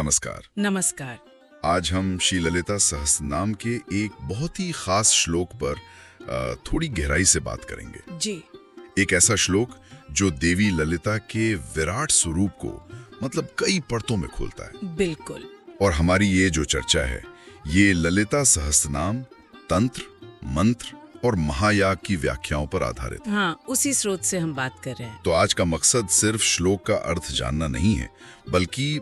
नमस्कार। नमस्कार। आज हम श्री ललिता सहस्त्रनाम के एक बहुत ही खास श्लोक पर थोड़ी गहराई से बात करेंगे। जी। एक ऐसा श्लोक जो देवी ललिता के विराट स्वरूप को मतलब कई परतों में खोलता है। बिल्कुल। और हमारी ये जो चर्चा है ये ललिता सहस्त्रनाम तंत्र, मंत्र और महायाग की व्याख्याओं पर आधारित है। हाँ, उसी स्रोत से हम बात कर रहे हैं। तो आज का मकसद सिर्फ श्लोक का अर्थ जानना नहीं है, बल्कि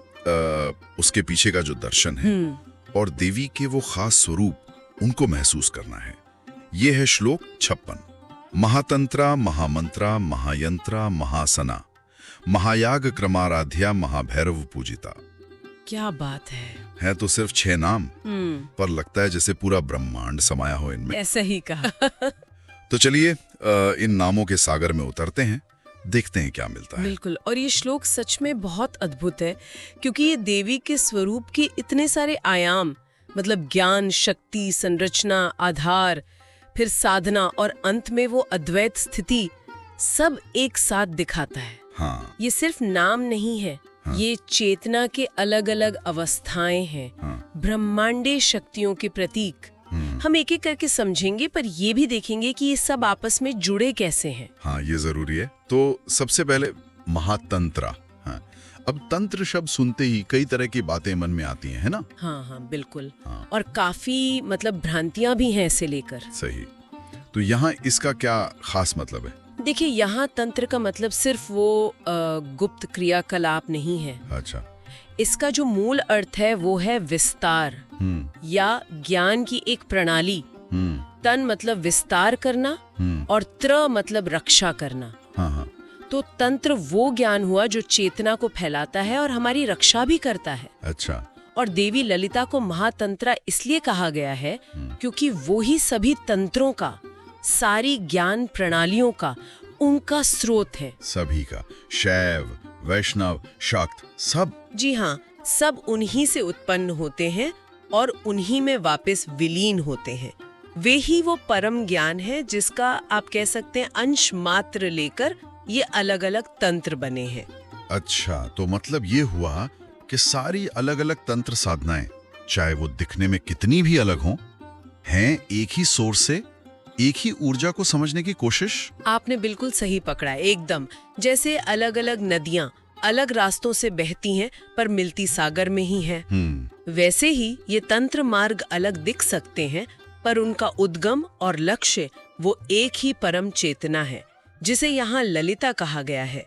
उसके पीछे का जो दर्शन है और देवी के वो खास स्वरूप उनको महसूस करना है। ये है श्लोक 56। महातंत्रा महामंत्रा महायंत्रा महासना महायाग क्रमाराध्या महाभैरव पूजिता। क्या बात है तो सिर्फ 6 नाम, पर लगता है जैसे पूरा ब्रह्मांड समाया हो इनमें। ऐसा ही कहा। तो चलिए इन नामों के सागर में उतरते हैं, देखते हैं क्या मिलता है। बिल्कुल। और ये श्लोक सच में बहुत अद्भुत है, क्योंकि ये देवी के स्वरूप के इतने सारे आयाम, मतलब ज्ञान, शक्ति, संरचना, आधार, फिर साधना और अंत में वो अद्वैत स्थिति, सब एक साथ दिखाता है। हाँ। ये सिर्फ नाम नहीं है। हाँ। ये चेतना के अलग अलग अवस्थाएं हैं। हाँ। ब्रह्मांडीय शक्तियों के प्रतीक। हम एक एक करके समझेंगे, पर ये भी देखेंगे कि ये सब आपस में जुड़े कैसे हैं। हाँ, ये जरूरी है। तो सबसे पहले महातंत्रा। हाँ, अब तंत्र शब्द सुनते ही कई तरह की बातें मन में आती हैं, है ना? हाँ, बिल्कुल। हाँ। और काफी मतलब भ्रांतियां भी हैं इसे लेकर। सही। तो यहाँ इसका क्या खास मतलब है? देखिए, यहाँ तंत्र का मतलब सिर्फ वो गुप्त क्रियाकलाप नहीं है। अच्छा। इसका जो मूल अर्थ है वो है विस्तार या ज्ञान की एक प्रणाली। तन मतलब विस्तार करना और त्र मतलब रक्षा करना। हाँ। तो तंत्र वो ज्ञान हुआ जो चेतना को फैलाता है और हमारी रक्षा भी करता है। अच्छा। और देवी ललिता को महातंत्रा इसलिए कहा गया है क्योंकि वो ही सभी तंत्रों का, सारी ज्ञान प्रणालियों का, उनका स्रोत है। सभी का, शैव, वैष्णव, शाक्त, सब। जी हाँ, सब उन्हीं से उत्पन्न होते हैं और उन्हीं में वापस विलीन होते हैं। वे ही वो परम ज्ञान है जिसका आप कह सकते हैं अंश मात्र लेकर ये अलग अलग तंत्र बने हैं। अच्छा, तो मतलब ये हुआ कि सारी अलग अलग तंत्र साधनाएं, चाहे वो दिखने में कितनी भी अलग हों, हैं एक ही सोर्स से, एक ही ऊर्जा को समझने की कोशिश। आपने बिल्कुल सही पकड़ा है, एकदम। जैसे अलग अलग नदियां अलग रास्तों से बहती हैं पर मिलती सागर में ही हैं। वैसे ही ये तंत्र मार्ग अलग दिख सकते हैं, पर उनका उद्गम और लक्ष्य वो एक ही परम चेतना है, जिसे यहाँ ललिता कहा गया है।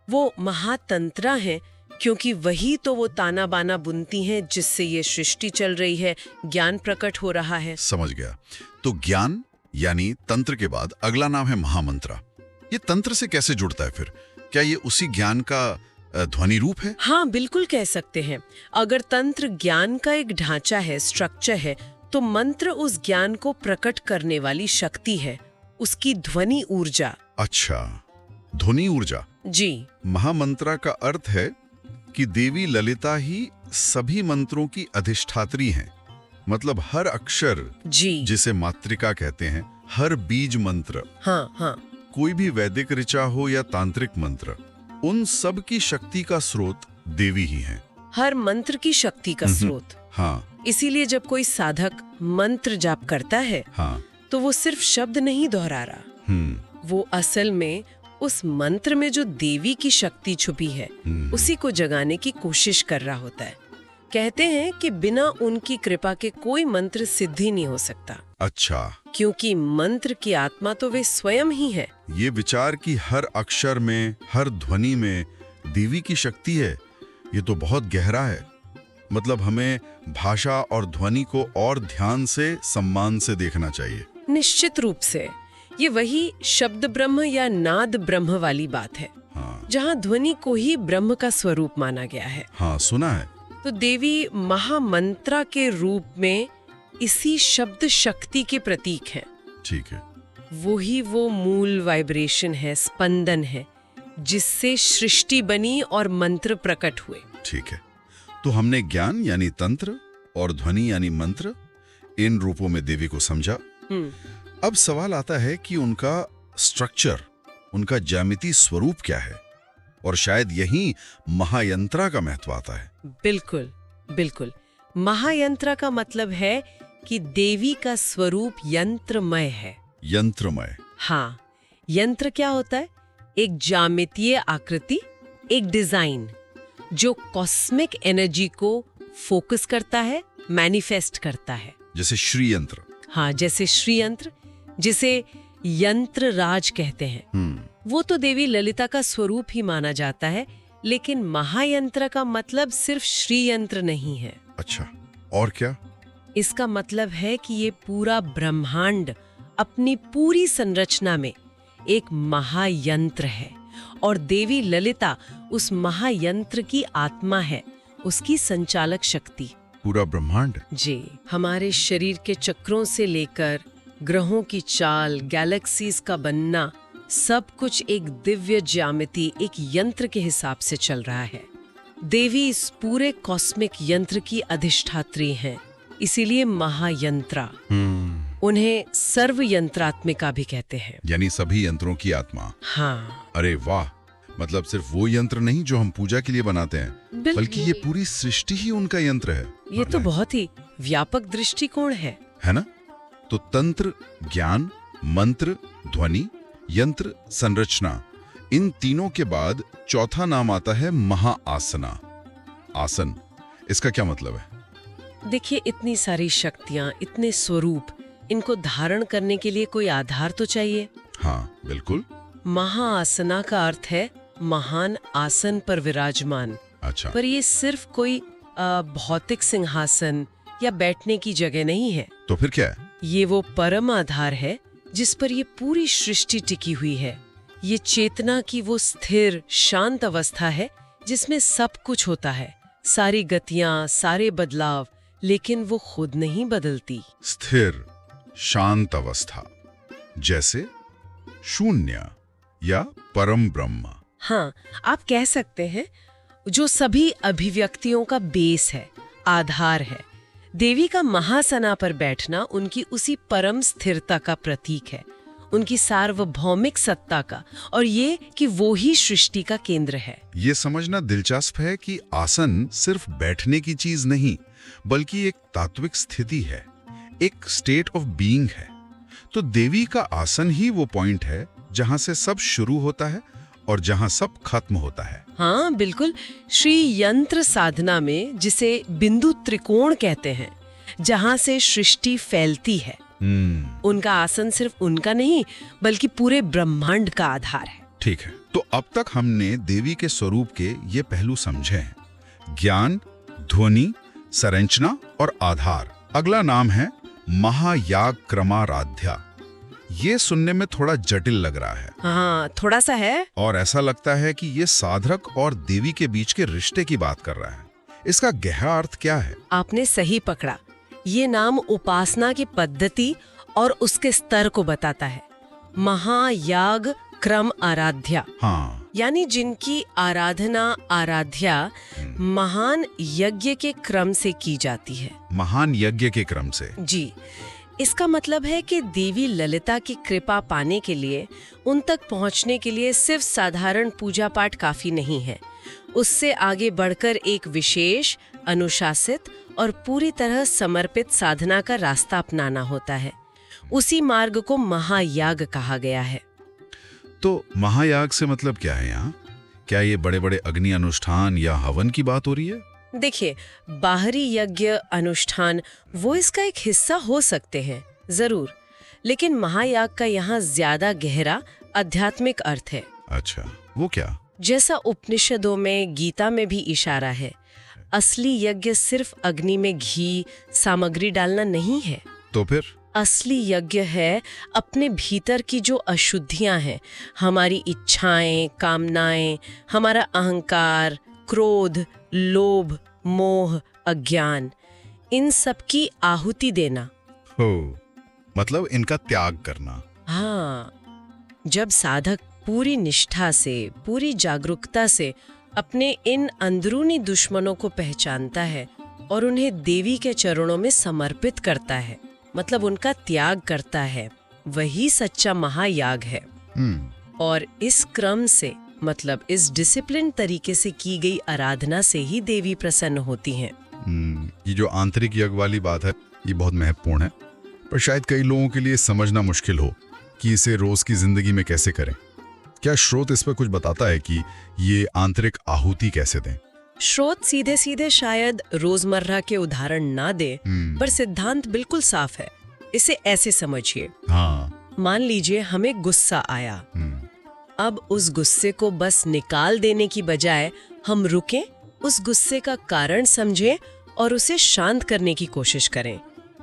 वो महातंत्रा है क्योंकि वही तो वो ताना बाना बुनती हैं जिससे ये सृष्टि चल रही है, ज्ञान प्रकट हो रहा है। समझ गया। तो ज्ञान यानी तंत्र के बाद अगला नाम है महामंत्रा। ये तंत्र से कैसे जुड़ता है फिर? क्या ये उसी ज्ञान का ध्वनि रूप है? हाँ, बिल्कुल कह सकते हैं। अगर तंत्र ज्ञान का एक ढांचा है, स्ट्रक्चर है, तो मंत्र उस ज्ञान को प्रकट करने वाली शक्ति है, उसकी ध्वनि ऊर्जा। अच्छा, ध्वनि ऊर्जा। जी। महामंत्रा का अर्थ है कि देवी ललिता ही सभी मंत्रों की अधिष्ठात्री हैं। मतलब हर अक्षर, जी, जिसे मातृका कहते हैं, हर बीज मंत्र। हाँ। कोई भी वैदिक ऋचा हो या तांत्रिक मंत्र, उन सब की शक्ति का स्रोत देवी ही है। हर मंत्र की शक्ति का स्रोत। हाँ। इसीलिए जब कोई साधक मंत्र जाप करता है, हाँ, तो वो सिर्फ शब्द नहीं दोहरा रहा। वो असल में उस मंत्र में जो देवी की शक्ति छुपी है, उसी को जगाने की कोशिश कर रहा होता है। कहते हैं कि बिना उनकी कृपा के कोई मंत्र सिद्धि नहीं हो सकता। अच्छा। क्योंकि मंत्र की आत्मा तो वे स्वयं ही है। ये विचार कि हर अक्षर में, हर ध्वनि में देवी की शक्ति है, ये तो बहुत गहरा है। मतलब हमें भाषा और ध्वनि को और ध्यान से, सम्मान से देखना चाहिए। निश्चित रूप से। ये वही शब्द ब्रह्म या नाद ब्रह्म वाली बात है। हाँ। जहाँ ध्वनि को ही ब्रह्म का स्वरूप माना गया है। हाँ, सुना है। तो देवी महामंत्रा के रूप में इसी शब्द शक्ति के प्रतीक हैं। ठीक है। वो मूल वाइब्रेशन है, स्पंदन है, जिससे सृष्टि बनी और मंत्र प्रकट हुए। ठीक है। तो हमने ज्ञान यानी तंत्र और ध्वनि यानी मंत्र, इन रूपों में देवी को समझा। अब सवाल आता है कि उनका स्ट्रक्चर, उनका ज्यामिति स्वरूप क्या है? और शायद यही महायंत्रा का महत्व आता है। बिल्कुल। बिल्कुल। महायंत्र का मतलब है कि देवी का स्वरूप यंत्रमय है। यंत्रमय। हाँ, यंत्र क्या होता है? एक ज्यामितीय आकृति, एक डिजाइन जो कॉस्मिक एनर्जी को फोकस करता है, मैनिफेस्ट करता है। जैसे श्री यंत्र। हाँ, जैसे श्री यंत्र, जिसे यंत्र राज कहते हैं। वो तो देवी ललिता का स्वरूप ही माना जाता है, लेकिन महायंत्र का मतलब सिर्फ श्री यंत्र नहीं है। अच्छा, और क्या? इसका मतलब है कि ये पूरा ब्रह्मांड अपनी पूरी संरचना में एक महायंत्र है और देवी ललिता उस महायंत्र की आत्मा है, उसकी संचालक शक्ति। पूरा ब्रह्मांड? जी, हमारे शरीर के चक्रों से लेकर ग्रहों की चाल, गैलेक्सीज का बनना, सब कुछ एक दिव्य ज्यामिति, एक यंत्र के हिसाब से चल रहा है। देवी इस पूरे कॉस्मिक यंत्र की अधिष्ठात्री हैं, इसीलिए महायंत्रा। उन्हें सर्व यंत्रात्मिका भी कहते हैं। यानी सभी यंत्रों की आत्मा। हाँ, अरे वाह, मतलब सिर्फ वो यंत्र नहीं जो हम पूजा के लिए बनाते हैं, बल्कि ये पूरी सृष्टि ही उनका यंत्र है। ये तो बहुत ही व्यापक दृष्टिकोण है ना? तो तंत्र, ज्ञान, मंत्र, ध्वनि, यंत्र, संरचना, इन तीनों के बाद चौथा नाम आता है महाआसना। आसन, इसका क्या मतलब है? देखिए, इतनी सारी शक्तियां, इतने स्वरूप, इनको धारण करने के लिए कोई आधार तो चाहिए। हाँ, बिल्कुल। महाआसना का अर्थ है महान आसन पर विराजमान। अच्छा। पर ये सिर्फ कोई भौतिक सिंहासन या बैठने की जगह नहीं है। तो फिर क्या है? ये वो परम आधार है जिस पर ये पूरी सृष्टि टिकी हुई है। ये चेतना की वो स्थिर शांत अवस्था है जिसमें सब कुछ होता है, सारी गतियां, सारे बदलाव, लेकिन वो खुद नहीं बदलती। स्थिर शांत अवस्था, जैसे शून्य या परम ब्रह्म। हाँ, आप कह सकते हैं, जो सभी अभिव्यक्तियों का बेस है, आधार है। देवी का महासना पर बैठना उनकी उसी परम स्थिरता का प्रतीक है, उनकी सार्वभौमिक सत्ता का, और ये कि वो ही सृष्टि का केंद्र है। ये समझना दिलचस्प है कि आसन सिर्फ बैठने की चीज नहीं, बल्कि एक तात्विक स्थिति है, एक स्टेट ऑफ बीइंग है। तो देवी का आसन ही वो पॉइंट है जहां से सब शुरू होता है और जहां सब खत्म होता है। हाँ, बिल्कुल। श्री यंत्र साधना में जिसे बिंदु त्रिकोण कहते हैं, जहां से सृष्टि फैलती है, उनका आसन सिर्फ उनका नहीं, बल्कि पूरे ब्रह्मांड का आधार है। ठीक है, तो अब तक हमने देवी के स्वरूप के ये पहलू समझे हैं, ज्ञान, ध्वनि, संरचना और आधार। अगला नाम है महायाग क्रमाराध्या। ये सुनने में थोड़ा जटिल लग रहा है। हाँ, थोड़ा सा है। और ऐसा लगता है कि ये साधक और देवी के बीच के रिश्ते की बात कर रहा है। इसका गहरा अर्थ क्या है? आपने सही पकड़ा। ये नाम उपासना की पद्धति और उसके स्तर को बताता है। महायाग क्रम आराध्या। हाँ, यानी जिनकी आराधना, आराध्या महान यज्ञ के क्रम से की जाती है। महान यज्ञ के क्रम से। जी, इसका मतलब है कि देवी ललिता की कृपा पाने के लिए, उन तक पहुंचने के लिए सिर्फ साधारण पूजा पाठ काफी नहीं है। उससे आगे बढ़कर एक विशेष, अनुशासित और पूरी तरह समर्पित साधना का रास्ता अपनाना होता है। उसी मार्ग को महायाग कहा गया है। तो महायाग से मतलब क्या है यहाँ? क्या ये बड़े बड़े अग्नि अनुष्ठान या हवन की बात हो रही है? देखिए, बाहरी यज्ञ अनुष्ठान वो इसका एक हिस्सा हो सकते हैं, जरूर, लेकिन महायाग का यहाँ ज्यादा गहरा आध्यात्मिक अर्थ है। अच्छा, वो क्या? जैसा उपनिषदों में, गीता में भी इशारा है, असली यज्ञ सिर्फ अग्नि में घी, सामग्री डालना नहीं है। तो फिर? असली यज्ञ है अपने भीतर की जो अशुद्धियां हैं, हमारी इच्छाएं, कामनाएं, हमारा अहंकार, क्रोध, लोभ, मोह, अज्ञान, इन सब की आहुति देना। हो, मतलब इनका त्याग करना। हाँ, जब साधक पूरी निष्ठा से, पूरी जागरूकता से अपने इन अंदरूनी दुश्मनों को पहचानता है और उन्हें देवी के चरणों में समर्पित करता है, मतलब उनका त्याग करता है, वही सच्चा महायाग है। और इस क्रम से, मतलब इस डिसिप्लिन तरीके से की गई आराधना से ही देवी प्रसन्न होती हैं। ये जो आंतरिक यज्ञ वाली बात है ये बहुत महत्वपूर्ण है, पर शायद कई लोगों के लिए समझना मुश्किल हो कि इसे रोज की जिंदगी में कैसे करें। क्या स्रोत इस पर कुछ बताता है कि ये आंतरिक आहुति कैसे दें? स्रोत सीधे सीधे शायद रोजमर्रा के उदाहरण ना दे, पर सिद्धांत बिल्कुल साफ है। इसे ऐसे समझिए। हाँ। मान लीजिए हमें गुस्सा आया। अब उस गुस्से को बस निकाल देने की बजाय हम रुकें, उस गुस्से का कारण समझें और उसे शांत करने की कोशिश करें।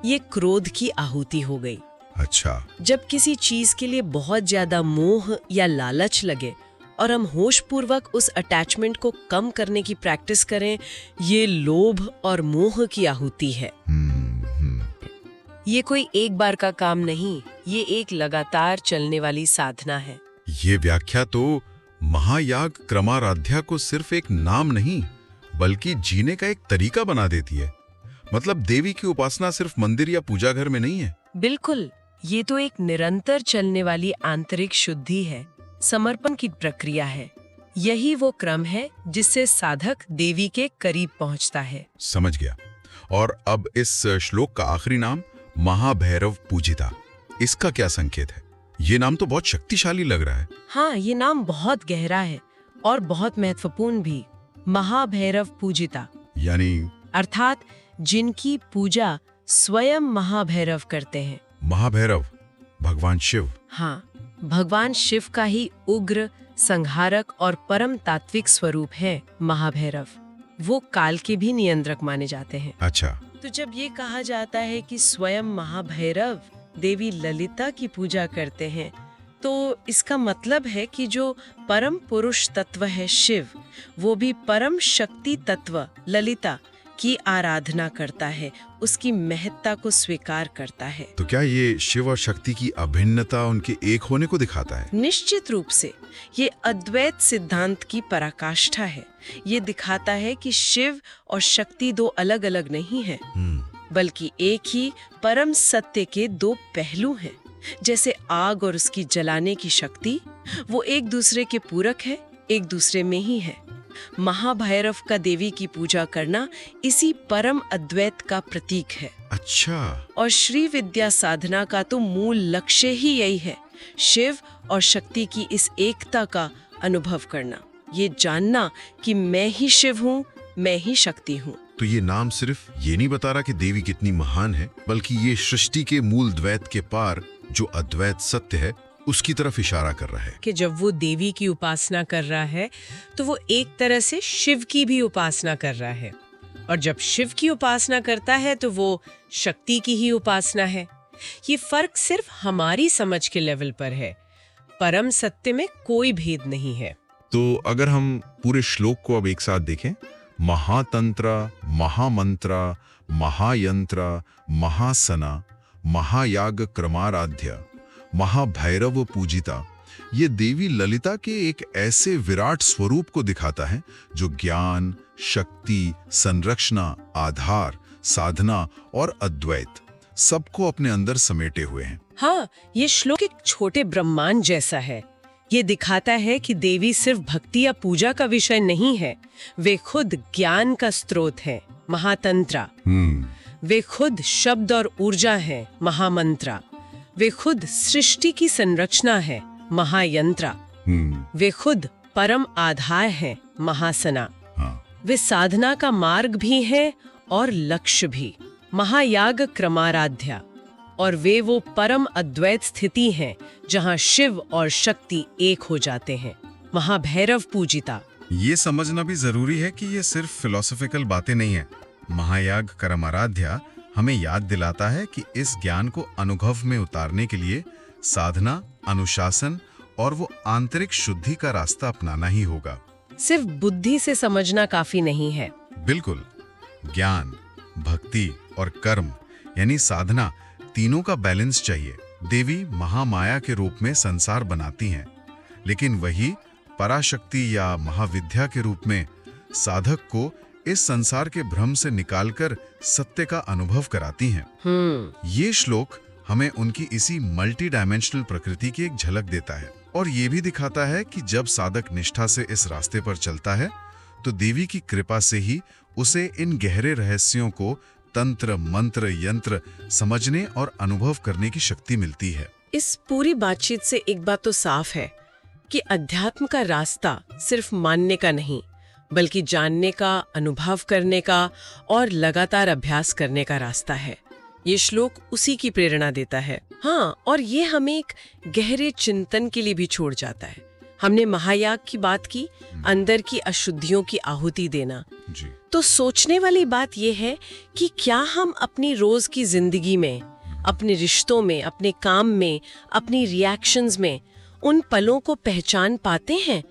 ये क्रोध की आहुति हो गई। अच्छा। जब किसी चीज के लिए बहुत ज्यादा मोह या लालच लगे और हम होशपूर्वक उस अटैचमेंट को कम करने की प्रैक्टिस करें, ये लोभ और मोह की आहुति है। ये कोई एक बार का काम नहीं, ये एक लगातार चलने वाली साधना है। ये व्याख्या तो महायाग क्रमाराध्या को सिर्फ एक नाम नहीं बल्कि जीने का एक तरीका बना देती है। मतलब देवी की उपासना सिर्फ मंदिर या पूजा घर में नहीं है। बिल्कुल, ये तो एक निरंतर चलने वाली आंतरिक शुद्धि है, समर्पण की प्रक्रिया है। यही वो क्रम है जिससे साधक देवी के करीब पहुंचता है। समझ गया। और अब इस श्लोक का आखिरी नाम महाभैरव पूजिता, इसका क्या संकेत है? ये नाम तो बहुत शक्तिशाली लग रहा है। हाँ, ये नाम बहुत गहरा है और बहुत महत्वपूर्ण भी। महाभैरव पूजिता यानी अर्थात जिनकी पूजा स्वयं महाभैरव करते हैं। महाभैरव भगवान शिव। हाँ, भगवान शिव का ही उग्र, संहारक और परम तात्विक स्वरूप है महाभैरव। वो काल के भी नियंत्रक माने जाते हैं। अच्छा। तो जब ये कहा जाता है कि स्वयं महाभैरव देवी ललिता की पूजा करते हैं, तो इसका मतलब है कि जो परम पुरुष तत्व है शिव, वो भी परम शक्ति तत्व ललिता की आराधना करता है, उसकी महत्ता को स्वीकार करता है। तो क्या ये शिव और शक्ति की अभिन्नता उनके एक होने को दिखाता है? निश्चित रूप से ये अद्वैत सिद्धांत की पराकाष्ठा है। ये दिखाता है कि शिव और शक्ति दो अलग अलग नहीं हैं, बल्कि एक ही परम सत्य के दो पहलू हैं। जैसे आग और उसकी जलाने की शक्ति, वो एक दूसरे के पूरक है, एक दूसरे में ही है। महाभैरव का देवी की पूजा करना इसी परम अद्वैत का प्रतीक है। अच्छा। और श्री विद्या साधना का तो मूल लक्ष्य ही यही है, शिव और शक्ति की इस एकता का अनुभव करना, ये जानना कि मैं ही शिव हूँ, मैं ही शक्ति हूँ। तो ये नाम सिर्फ ये नहीं बता रहा कि देवी कितनी महान है, बल्कि ये सृष्टि के मूल द्वैत के पार जो अद्वैत सत्य है उसकी तरफ इशारा कर रहा है। कि जब वो देवी की उपासना कर रहा है तो वो एक तरह से शिव की भी उपासना कर रहा है, और जब शिव की उपासना करता है तो वो शक्ति की ही उपासना है। ये फर्क सिर्फ हमारी समझ के लेवल पर है, परम सत्य में कोई भेद नहीं है। तो अगर हम पूरे श्लोक को अब एक साथ देखें, महातंत्र, महामंत्र, महायंत्र, महासना, महायाग क्रमाराध्य, महाभैरव पूजिता, ये देवी ललिता के एक ऐसे विराट स्वरूप को दिखाता है जो ज्ञान, शक्ति, संरक्षणा, आधार, साधना और अद्वैत सबको अपने अंदर समेटे हुए हैं। हाँ, ये श्लोक एक छोटे ब्रह्मांड जैसा है। ये दिखाता है कि देवी सिर्फ भक्ति या पूजा का विषय नहीं है, वे खुद ज्ञान का स्रोत है, महातंत्रा। वे खुद शब्द और ऊर्जा है, महामंत्रा। वे खुद सृष्टि की संरचना है, महायंत्रा। वे खुद परम आधार है, महासना। वे साधना का मार्ग भी है और लक्ष्य भी, महायाग क्रमाराध्या। और वे वो परम अद्वैत स्थिति है जहाँ शिव और शक्ति एक हो जाते हैं, महाभैरव पूजिता। ये समझना भी जरूरी है कि ये सिर्फ फिलोसॉफिकल बातें नहीं है। महायाग क्रमाराध्या हमें याद दिलाता है कि इस ज्ञान को अनुभव में उतारने के लिए साधना, अनुशासन और वो आंतरिक शुद्धि का रास्ता अपनाना ही होगा। सिर्फ बुद्धि से समझना काफी नहीं है। बिल्कुल, ज्ञान, भक्ति और कर्म यानी साधना, तीनों का बैलेंस चाहिए। देवी महामाया के रूप में संसार बनाती हैं, लेकिन वही पराशक्ति या महाविद्या के रूप में साधक को इस संसार के भ्रम से निकालकर सत्य का अनुभव कराती हैं। ये श्लोक हमें उनकी इसी मल्टी डायमेंशनल प्रकृति की एक झलक देता है और ये भी दिखाता है कि जब साधक निष्ठा से इस रास्ते पर चलता है तो देवी की कृपा से ही उसे इन गहरे रहस्यों को तंत्र मंत्र यंत्र समझने और अनुभव करने की शक्ति मिलती है। इस पूरी बातचीत से एक बात तो साफ है कि अध्यात्म का रास्ता सिर्फ मानने का नहीं, बल्कि जानने का, अनुभव करने का और लगातार अभ्यास करने का रास्ता है। ये श्लोक उसी की प्रेरणा देता है। हाँ, और ये हमें एक गहरे चिंतन के लिए भी छोड़ जाता है। हमने महायाग की बात की, अंदर की अशुद्धियों की आहुति देना। जी। तो सोचने वाली बात यह है कि क्या हम अपनी रोज की जिंदगी में, अपने रिश्तों में, अपने काम में, अपनी रिएक्शंस में उन पलों को पहचान पाते हैं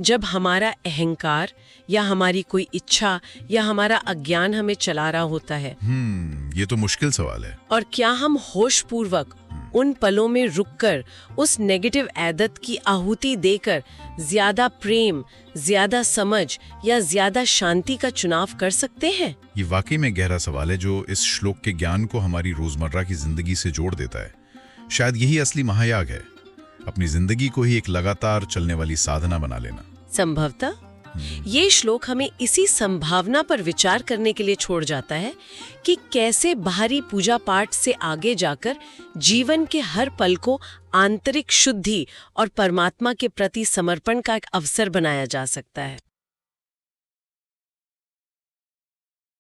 जब हमारा अहंकार या हमारी कोई इच्छा या हमारा अज्ञान हमें चला रहा होता है? ये तो मुश्किल सवाल है। और क्या हम होशपूर्वक उन पलों में रुककर उस नेगेटिव आदत की आहुति देकर ज्यादा प्रेम, ज्यादा समझ या ज्यादा शांति का चुनाव कर सकते हैं? ये वाकई में गहरा सवाल है जो इस श्लोक के ज्ञान को हमारी रोजमर्रा की जिंदगी से जोड़ देता है। शायद यही असली महायाग है, अपनी जिंदगी को ही एक लगातार चलने वाली साधना बना लेना। संभवतः ये श्लोक हमें इसी संभावना पर विचार करने के लिए छोड़ जाता है कि कैसे बाहरी पूजा पाठ से आगे जाकर जीवन के हर पल को आंतरिक शुद्धि और परमात्मा के प्रति समर्पण का एक अवसर बनाया जा सकता है।